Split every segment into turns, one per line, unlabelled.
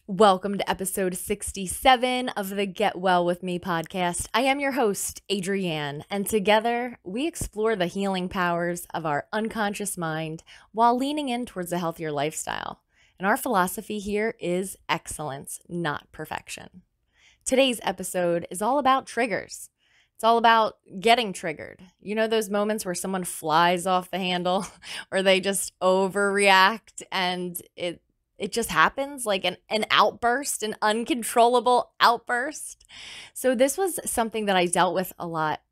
Welcome to episode 67 of the Get Well With Me podcast. I am your host, Adrienne, and together we explore the healing powers of our unconscious mind while leaning in towards a healthier lifestyle. And our philosophy here is excellence, not perfection. Today's episode is all about triggers. It's all about getting triggered. You know those moments where someone flies off the handle or they just overreact and it just happens like an outburst, an uncontrollable outburst. So this was something that I dealt with a lot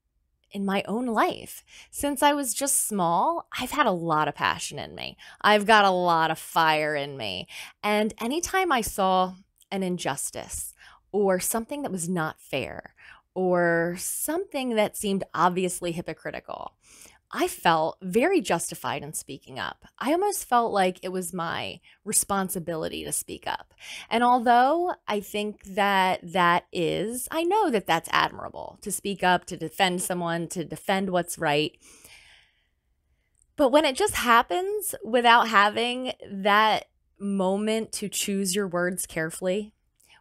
in my own life. Since I was just small, I've had a lot of passion in me. I've got a lot of fire in me. And anytime I saw an injustice or something that was not fair or something that seemed obviously hypocritical, I felt very justified in speaking up. I almost felt like it was my responsibility to speak up. And although I think I know that that's admirable to speak up, to defend someone, to defend what's right. But when it just happens without having that moment to choose your words carefully,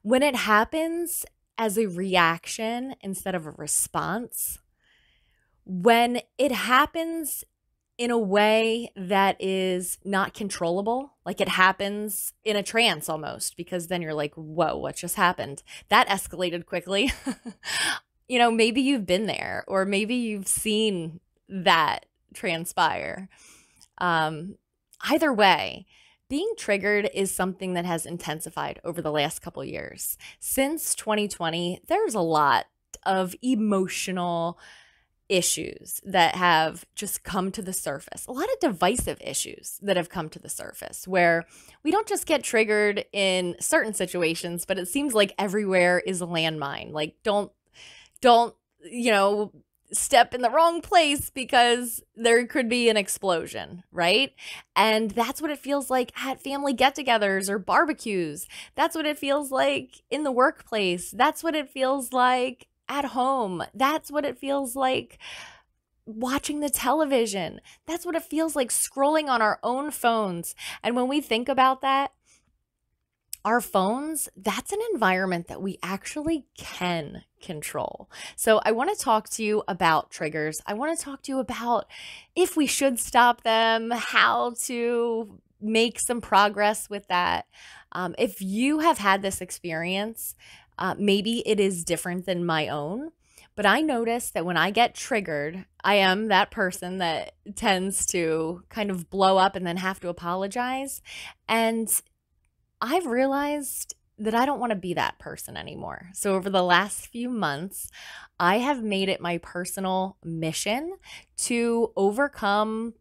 when it happens as a reaction instead of a response, when it happens in a way that is not controllable, like it happens in a trance almost, because then you're like, whoa, what just happened? That escalated quickly. Maybe you've been there, or maybe you've seen that transpire. Either way, being triggered is something that has intensified over the last couple years. Since 2020, there's a lot of emotional issues that have just come to the surface, a lot of divisive issues that have come to the surface where we don't just get triggered in certain situations, but it seems like everywhere is a landmine. Like don't, step in the wrong place because there could be an explosion, right? And that's what it feels like at family get-togethers or barbecues. That's what it feels like in the workplace. That's what it feels like at home. That's what it feels like watching the television. That's what it feels like scrolling on our own phones. And when we think about that, our phones, that's an environment that we actually can control. So I want to talk to you about triggers. I want to talk to you about if we should stop them, how to make some progress with that. If you have had this experience, maybe it is different than my own, but I notice that when I get triggered, I am that person that tends to kind of blow up and then have to apologize. And I've realized that I don't want to be that person anymore. So over the last few months, I have made it my personal mission to overcome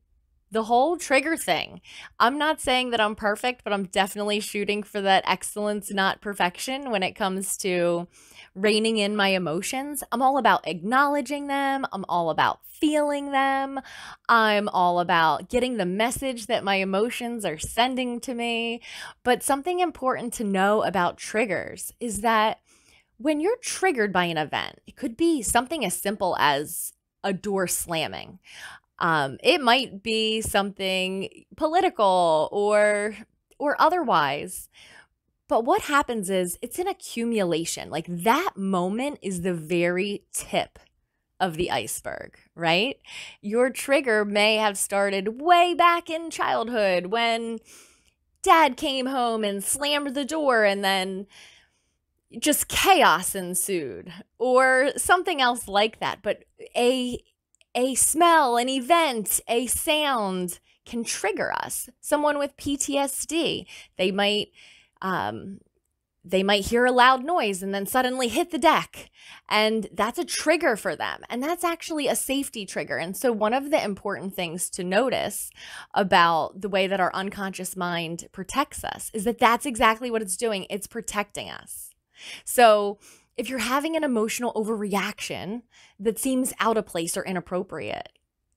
the whole trigger thing. I'm not saying that I'm perfect, but I'm definitely shooting for that excellence, not perfection, when it comes to reining in my emotions. I'm all about acknowledging them. I'm all about feeling them. I'm all about getting the message that my emotions are sending to me. But something important to know about triggers is that when you're triggered by an event, it could be something as simple as a door slamming. It might be something political or otherwise. But what happens is it's an accumulation. Like that moment is the very tip of the iceberg, right? Your trigger may have started way back in childhood when dad came home and slammed the door and then just chaos ensued, or something else like that. But a smell, an event, a sound can trigger us. Someone with PTSD, they might hear a loud noise and then suddenly hit the deck, and that's a trigger for them. And that's actually a safety trigger. And so one of the important things to notice about the way that our unconscious mind protects us is that that's exactly what it's doing. It's protecting us. So if you're having an emotional overreaction that seems out of place or inappropriate,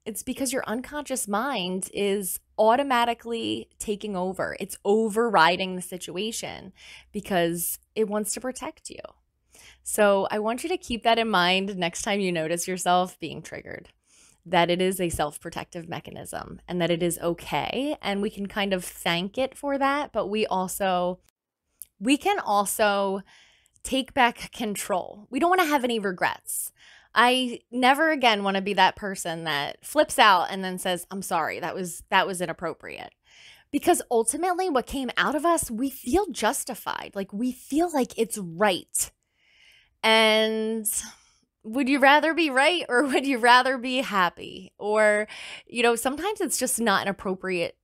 it's because your unconscious mind is automatically taking over. It's overriding the situation because it wants to protect you. So I want you to keep that in mind next time you notice yourself being triggered, that it is a self-protective mechanism and that it is okay. And we can kind of thank it for that, but we also we can also take back control. We don't want to have any regrets. I never again want to be that person that flips out and then says, "I'm sorry, that was inappropriate." Because ultimately what came out of us, we feel justified. Like we feel like it's right. And would you rather be right or would you rather be happy? Or, sometimes it's just not an appropriate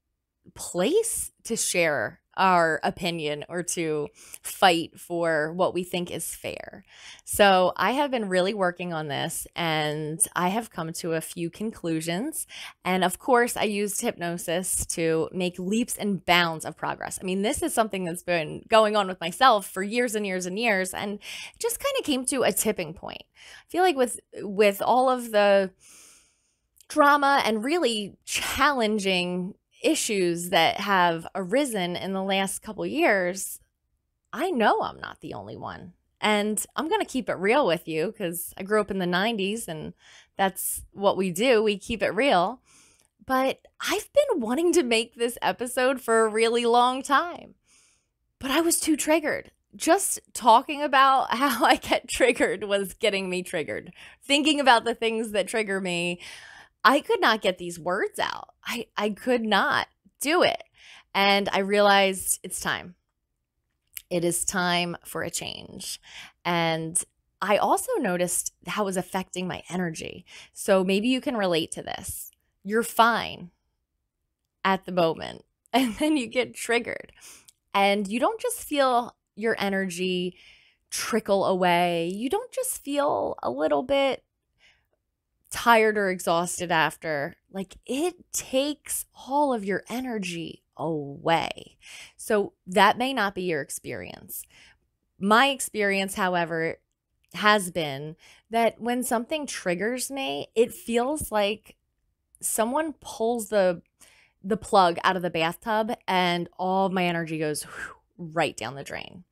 place to share our opinion or to fight for what we think is fair. So I have been really working on this and I have come to a few conclusions. And of course, I used hypnosis to make leaps and bounds of progress. I mean, this is something that's been going on with myself for years and years and years, and it just kind of came to a tipping point. I feel like with all of the drama and really challenging issues that have arisen in the last couple years, I know I'm not the only one. And I'm going to keep it real with you because I grew up in the 90s and that's what we do. We keep it real. But I've been wanting to make this episode for a really long time, but I was too triggered. Just talking about how I get triggered was getting me triggered. Thinking about the things that trigger me, I could not get these words out. I could not do it. And I realized it's time. It is time for a change. And I also noticed how it was affecting my energy. So maybe you can relate to this. You're fine at the moment, and then you get triggered. And you don't just feel your energy trickle away. You don't just feel a little bit tired or exhausted after. Like, it takes all of your energy away. So that may not be your experience. My experience, however, has been that when something triggers me, it feels like someone pulls the plug out of the bathtub and all of my energy goes right down the drain.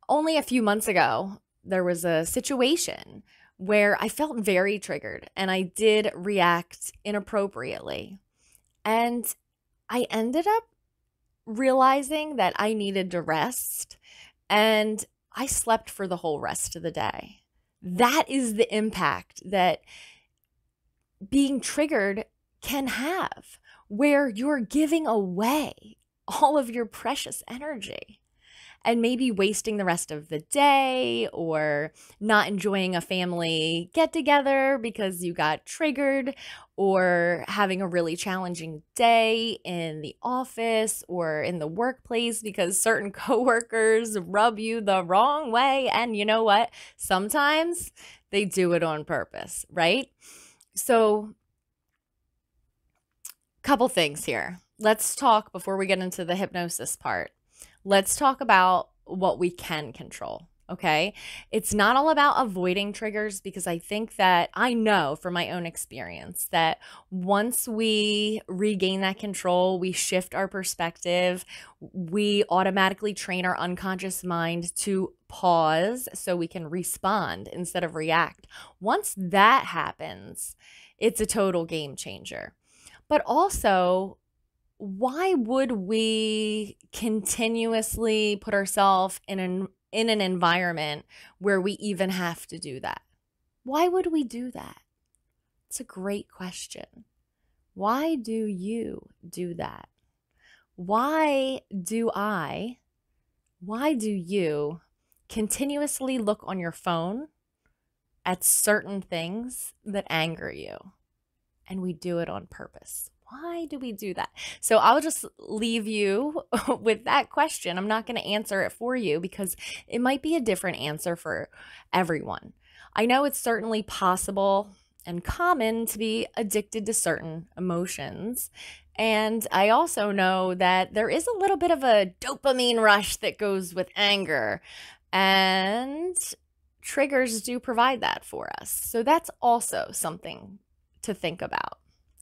Only a few months ago, there was a situation where I felt very triggered and I did react inappropriately. And I ended up realizing that I needed to rest, and I slept for the whole rest of the day. That is the impact that being triggered can have, where you're giving away all of your precious energy and maybe wasting the rest of the day or not enjoying a family get together because you got triggered, or having a really challenging day in the office or in the workplace because certain coworkers rub you the wrong way. And you know what? Sometimes they do it on purpose, right? So, couple things here. Let's talk before we get into the hypnosis part. Let's talk about what we can control, okay? It's not all about avoiding triggers, because I think that I know from my own experience that once we regain that control, we shift our perspective, we automatically train our unconscious mind to pause so we can respond instead of react. Once that happens, it's a total game changer. But also, why would we continuously put ourselves in an environment where we even have to do that? Why would we do that? It's a great question. Why do you do that? Why do you continuously look on your phone at certain things that anger you? And we do it on purpose. Why do we do that? So I'll just leave you with that question. I'm not going to answer it for you because it might be a different answer for everyone. I know it's certainly possible and common to be addicted to certain emotions. And I also know that there is a little bit of a dopamine rush that goes with anger. And triggers do provide that for us. So that's also something to think about.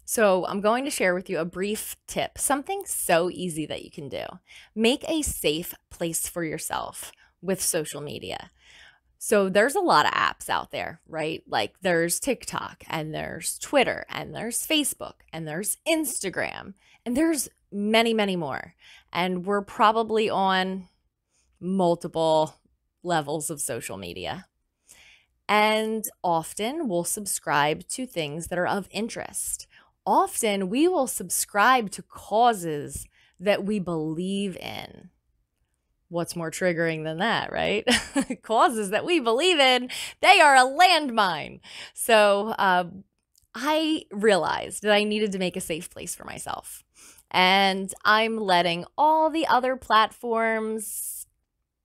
So I'm going to share with you a brief tip, something so easy that you can do. Make a safe place for yourself with social media. So there's a lot of apps out there, right? Like there's TikTok and there's Twitter and there's Facebook and there's Instagram and there's many, many more. And we're probably on multiple levels of social media. And often we'll subscribe to things that are of interest. Often we will subscribe to causes that we believe in. What's more triggering than that, right? Causes that we believe in, they are a landmine. So I realized that I needed to make a safe place for myself. And I'm letting all the other platforms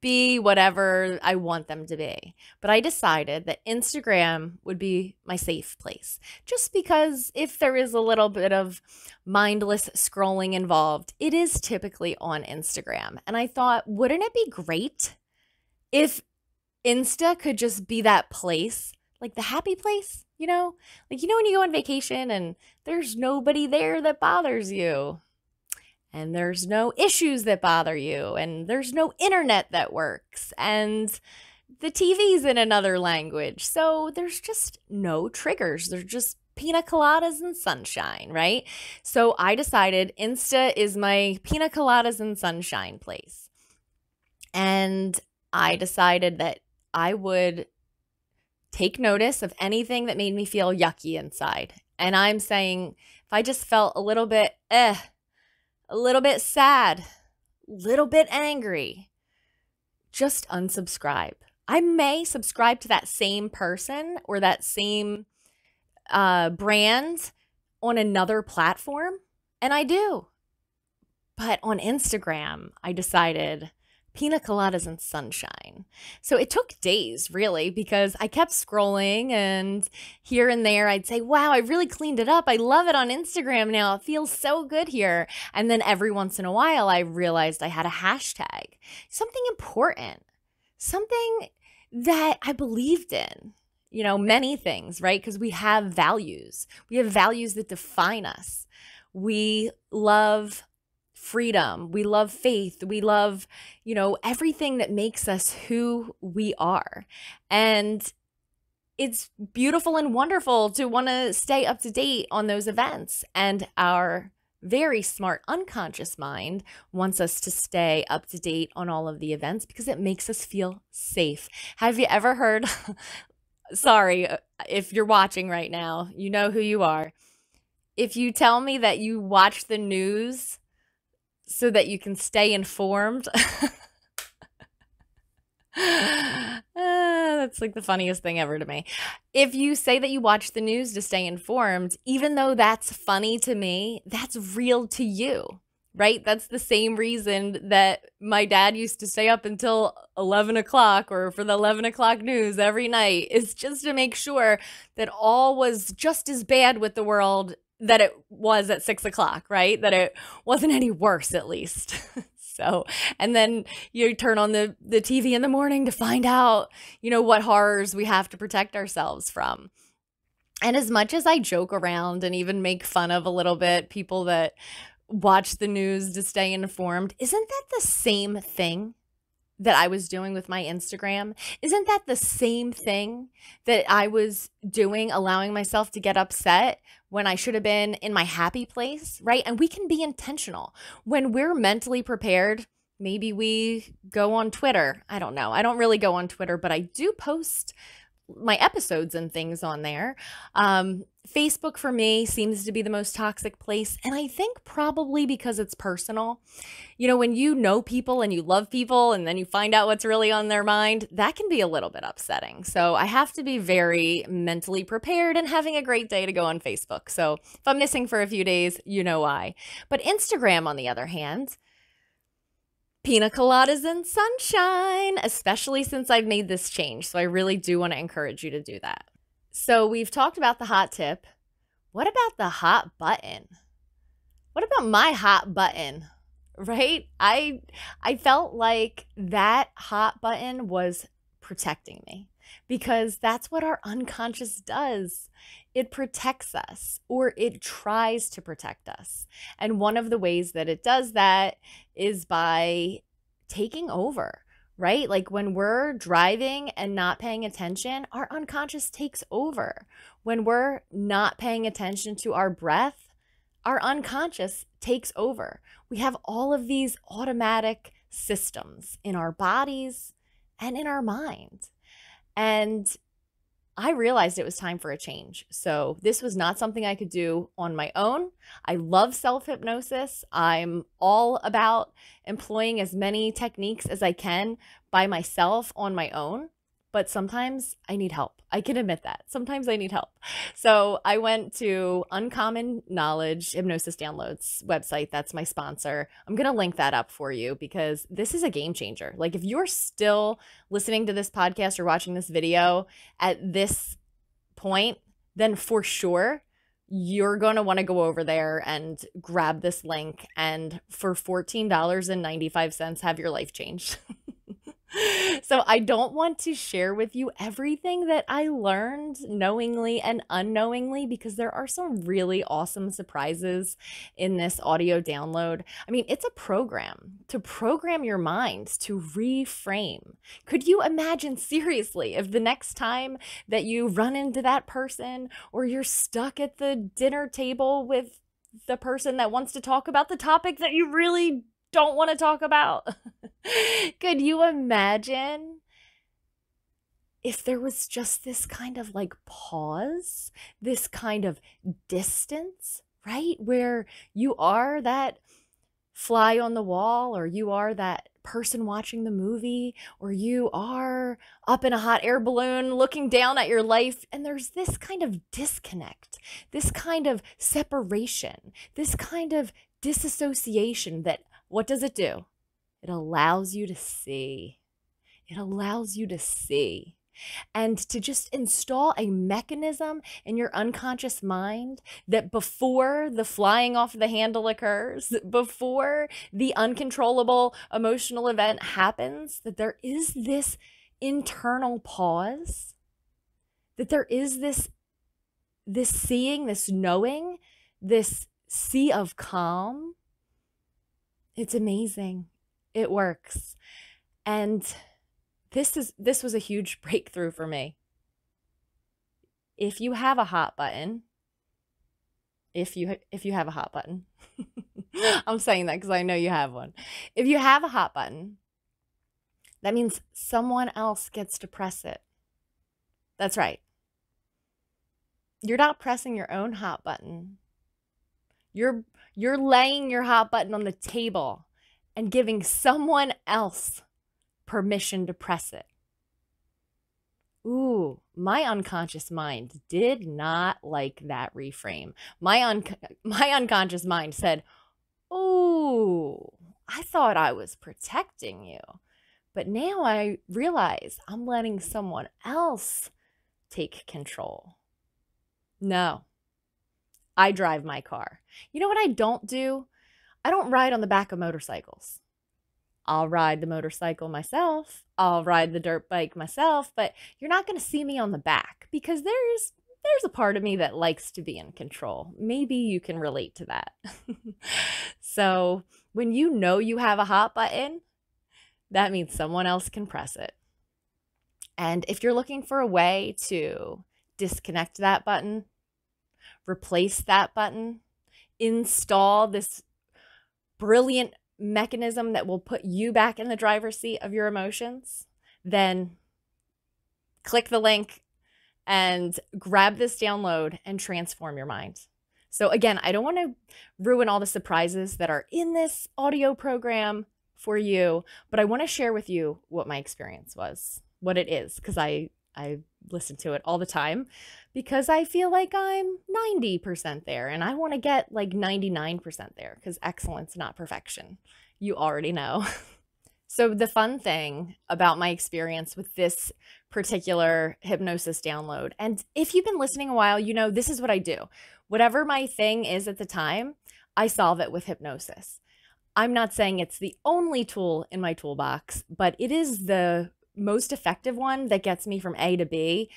be whatever I want them to be. But I decided that Instagram would be my safe place. Just because if there is a little bit of mindless scrolling involved, it is typically on Instagram. And I thought, wouldn't it be great if Insta could just be that place, like the happy place, you know? Like, you know, when you go on vacation and there's nobody there that bothers you, and there's no issues that bother you, and there's no internet that works, and the TV's in another language. So there's just no triggers. There's just pina coladas and sunshine, right? So I decided Insta is my pina coladas and sunshine place. And I decided that I would take notice of anything that made me feel yucky inside. And I'm saying if I just felt a little bit a little bit sad, a little bit angry, just unsubscribe. I may subscribe to that same person or that same brand on another platform, and I do. But on Instagram, I decided pina coladas and sunshine. So it took days, really, because I kept scrolling, and here and there I'd say, wow, I really cleaned it up. I love it on Instagram now. It feels so good here. And then every once in a while, I realized I had a hashtag, something important, something that I believed in, you know, many things, right? Because we have values. We have values that define us. We love freedom. We love faith. We love, you know, everything that makes us who we are. And it's beautiful and wonderful to want to stay up to date on those events. And our very smart unconscious mind wants us to stay up to date on all of the events because it makes us feel safe. Have you ever heard, sorry, if you're watching right now, you know who you are. If you tell me that you watch the news so that you can stay informed. That's like the funniest thing ever to me. If you say that you watch the news to stay informed, even though that's funny to me, that's real to you, right? That's the same reason that my dad used to stay up until 11 o'clock or for the 11 o'clock news every night, is just to make sure that all was just as bad with the world that it was at 6 o'clock, right? That it wasn't any worse, at least. So, and then you turn on the TV in the morning to find out, you know, what horrors we have to protect ourselves from. And as much as I joke around and even make fun of a little bit people that watch the news to stay informed, isn't that the same thing that I was doing with my Instagram? Isn't that the same thing that I was doing, allowing myself to get upset when I should have been in my happy place, right? And we can be intentional. When we're mentally prepared, maybe we go on Twitter. I don't know. I don't really go on Twitter, but I do post my episodes and things on there. Facebook for me seems to be the most toxic place. And I think probably because it's personal. You know, when you know people and you love people and then you find out what's really on their mind, that can be a little bit upsetting. So I have to be very mentally prepared and having a great day to go on Facebook. So if I'm missing for a few days, you know why. But Instagram, on the other hand, pina coladas and sunshine, especially since I've made this change. So I really do want to encourage you to do that. So we've talked about the hot tip. What about the hot button? What about my hot button? Right? I felt like that hot button was protecting me because that's what our unconscious does. It protects us, or it tries to protect us. And one of the ways that it does that is by taking over, right? Like when we're driving and not paying attention, our unconscious takes over. When we're not paying attention to our breath, our unconscious takes over. We have all of these automatic systems in our bodies and in our mind. And I realized it was time for a change. So this was not something I could do on my own. I love self-hypnosis. I'm all about employing as many techniques as I can by myself on my own. But sometimes I need help. I can admit that. Sometimes I need help. So I went to Uncommon Knowledge Hypnosis Downloads website. That's my sponsor. I'm going to link that up for you because this is a game changer. Like if you're still listening to this podcast or watching this video at this point, then for sure you're going to want to go over there and grab this link and for $14.95 have your life changed. So I don't want to share with you everything that I learned knowingly and unknowingly because there are some really awesome surprises in this audio download. I mean, it's a program to program your mind to reframe. Could you imagine seriously if the next time that you run into that person or you're stuck at the dinner table with the person that wants to talk about the topic that you really don't want to talk about? Could you imagine if there was just this kind of like pause, this kind of distance, right? Where you are that fly on the wall, or you are that person watching the movie, or you are up in a hot air balloon looking down at your life, and there's this kind of disconnect, this kind of separation, this kind of disassociation that what does it do? It allows you to see. It allows you to see. And to just install a mechanism in your unconscious mind that before the flying off the handle occurs, before the uncontrollable emotional event happens, that there is this internal pause, that there is this seeing, this knowing, this sea of calm. It's amazing. It works. And this was a huge breakthrough for me. If you have a hot button, if you have a hot button, I'm saying that because I know you have one. If you have a hot button, that means someone else gets to press it. That's right. You're not pressing your own hot button. You're laying your hot button on the table and giving someone else permission to press it. Ooh, my unconscious mind did not like that reframe. My unconscious mind said, "Oh, I thought I was protecting you. But now I realize I'm letting someone else take control." No. I drive my car. You know what I don't do? I don't ride on the back of motorcycles. I'll ride the motorcycle myself. I'll ride the dirt bike myself, but you're not going to see me on the back because there's a part of me that likes to be in control. Maybe you can relate to that. So when you know you have a hot button, that means someone else can press it. And if you're looking for a way to disconnect that button, replace that button, install this brilliant mechanism that will put you back in the driver's seat of your emotions, then click the link and grab this download and transform your mind. So again, I don't want to ruin all the surprises that are in this audio program for you, but I want to share with you what my experience was, what it is, because I listen to it all the time because I feel like I'm 90% there and I want to get like 99% there because excellence, not perfection. You already know. So the fun thing about my experience with this particular hypnosis download, and if you've been listening a while, you know this is what I do. Whatever my thing is at the time, I solve it with hypnosis. I'm not saying it's the only tool in my toolbox, but it is the most effective one that gets me from A to B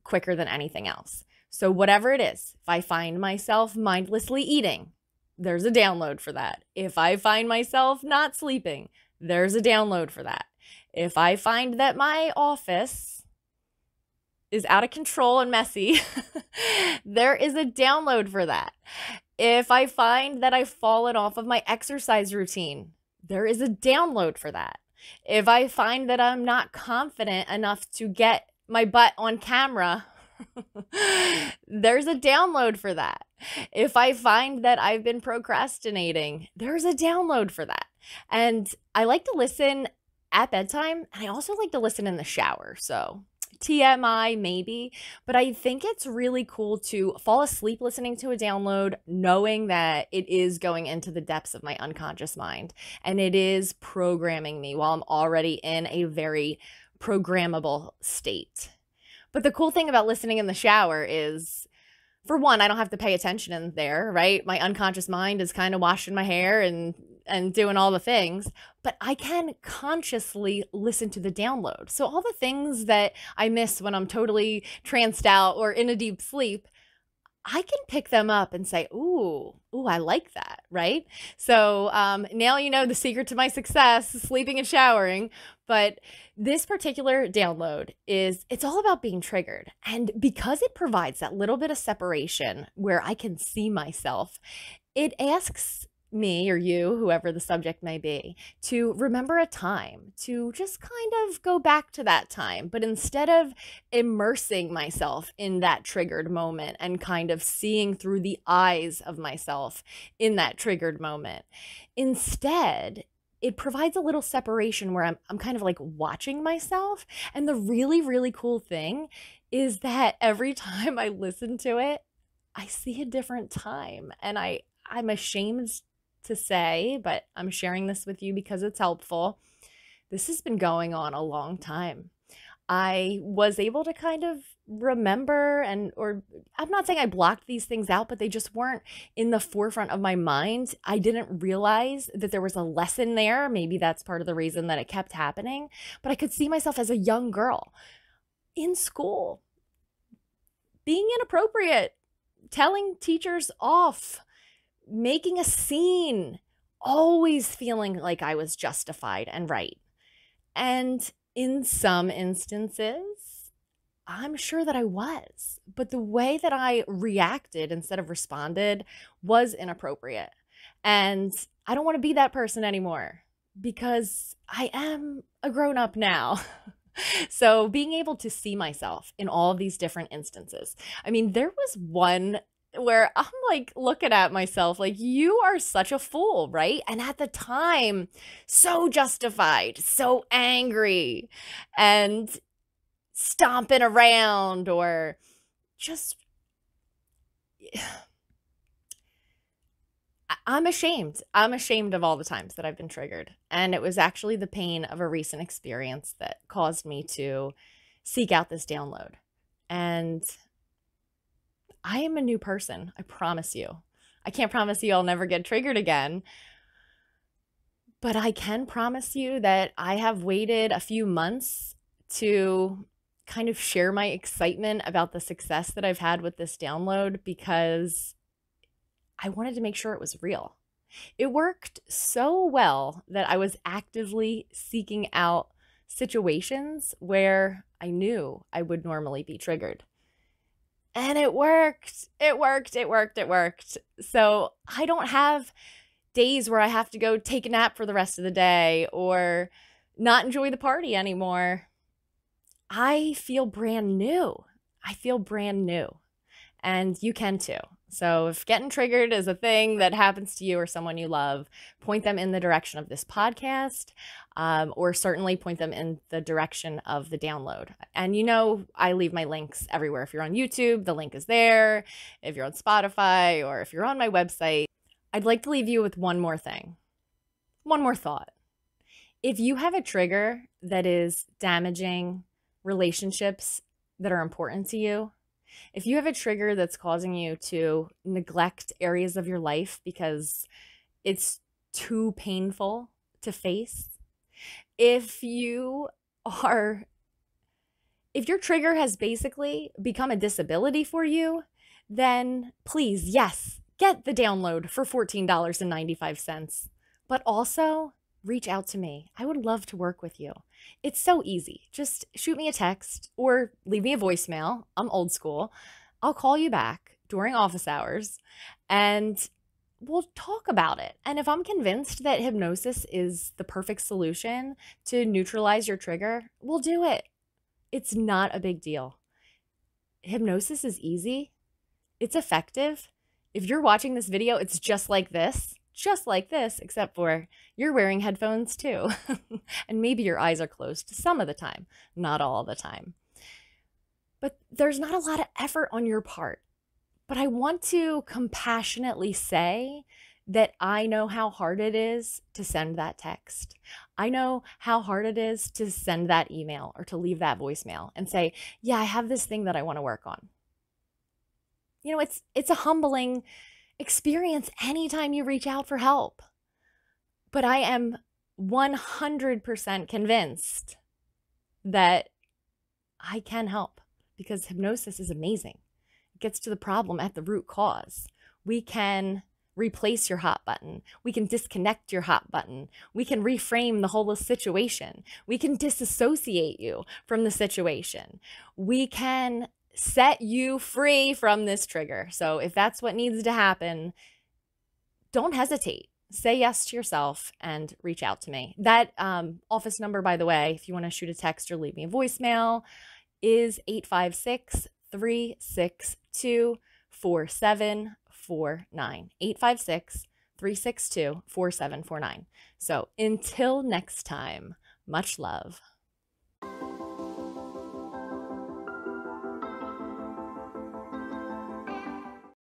quicker than anything else. So whatever it is, if I find myself mindlessly eating, there's a download for that. If I find myself not sleeping, there's a download for that. If I find that my office is out of control and messy, there is a download for that. If I find that I've fallen off of my exercise routine, there is a download for that. If I find that I'm not confident enough to get my butt on camera, there's a download for that. If I find that I've been procrastinating, there's a download for that. And I like to listen at bedtime, and I also like to listen in the shower. So TMI maybe, but I think it's really cool to fall asleep listening to a download, knowing that it is going into the depths of my unconscious mind and it is programming me while I'm already in a very programmable state. But the cool thing about listening in the shower is, for one, I don't have to pay attention in there, right? My unconscious mind is kind of washing my hair and doing all the things, but I can consciously listen to the download. So all the things that I miss when I'm totally tranced out or in a deep sleep, I can pick them up and say, ooh, I like that, right? So now you know the secret to my success, sleeping and showering. But this particular download it's all about being triggered. And because it provides that little bit of separation where I can see myself, it asks me or you, whoever the subject may be, to remember a time, to just kind of go back to that time. But instead of immersing myself in that triggered moment and kind of seeing through the eyes of myself in that triggered moment, instead, it provides a little separation where I'm kind of like watching myself. And the really, really cool thing is that every time I listen to it, I see a different time. And I'm ashamed to say, but I'm sharing this with you because it's helpful. This has been going on a long time. I was able to kind of remember or I'm not saying I blocked these things out, but they just weren't in the forefront of my mind. I didn't realize that there was a lesson there. Maybe that's part of the reason that it kept happening, but I could see myself as a young girl in school being inappropriate, telling teachers off, making a scene, always feeling like I was justified and right. And in some instances, I'm sure that I was, but the way that I reacted instead of responded was inappropriate. And I don't want to be that person anymore because I am a grown up now. So being able to see myself in all of these different instances. I mean, there was one where I'm like looking at myself like, you are such a fool, right? And at the time, so justified, so angry, and stomping around or just, I'm ashamed. I'm ashamed of all the times that I've been triggered. And it was actually the pain of a recent experience that caused me to seek out this download. And I am a new person. I promise you. I can't promise you I'll never get triggered again, but I can promise you that I have waited a few months to kind of share my excitement about the success that I've had with this download because I wanted to make sure it was real. It worked so well that I was actively seeking out situations where I knew I would normally be triggered. And it worked. It worked. It worked. It worked. So I don't have days where I have to go take a nap for the rest of the day or not enjoy the party anymore. I feel brand new. I feel brand new. And you can too. So if getting triggered is a thing that happens to you or someone you love, point them in the direction of this podcast, or certainly point them in the direction of the download. And you know, I leave my links everywhere. If you're on YouTube, the link is there. If you're on Spotify or if you're on my website, I'd like to leave you with one more thing, one more thought. If you have a trigger that is damaging relationships that are important to you, if you have a trigger that's causing you to neglect areas of your life because it's too painful to face, if your trigger has basically become a disability for you, then please, yes, get the download for $14.95. But also reach out to me. I would love to work with you. It's so easy. Just shoot me a text or leave me a voicemail. I'm old school. I'll call you back during office hours and we'll talk about it. And if I'm convinced that hypnosis is the perfect solution to neutralize your trigger, we'll do it. It's not a big deal. Hypnosis is easy. It's effective. If you're watching this video, it's just like this, except for you're wearing headphones too. And maybe your eyes are closed some of the time, not all the time. But there's not a lot of effort on your part. But I want to compassionately say that I know how hard it is to send that text. I know how hard it is to send that email or to leave that voicemail and say, yeah, I have this thing that I want to work on. You know, it's a humbling experience anytime you reach out for help. But I am 100% convinced that I can help because hypnosis is amazing. It gets to the problem at the root cause. We can replace your hot button. We can disconnect your hot button. We can reframe the whole situation. We can disassociate you from the situation. We can set you free from this trigger. So if that's what needs to happen, don't hesitate. Say yes to yourself and reach out to me. That office number, by the way, if you want to shoot a text or leave me a voicemail, is 856-362-4749. 856-362-4749. So until next time, much love.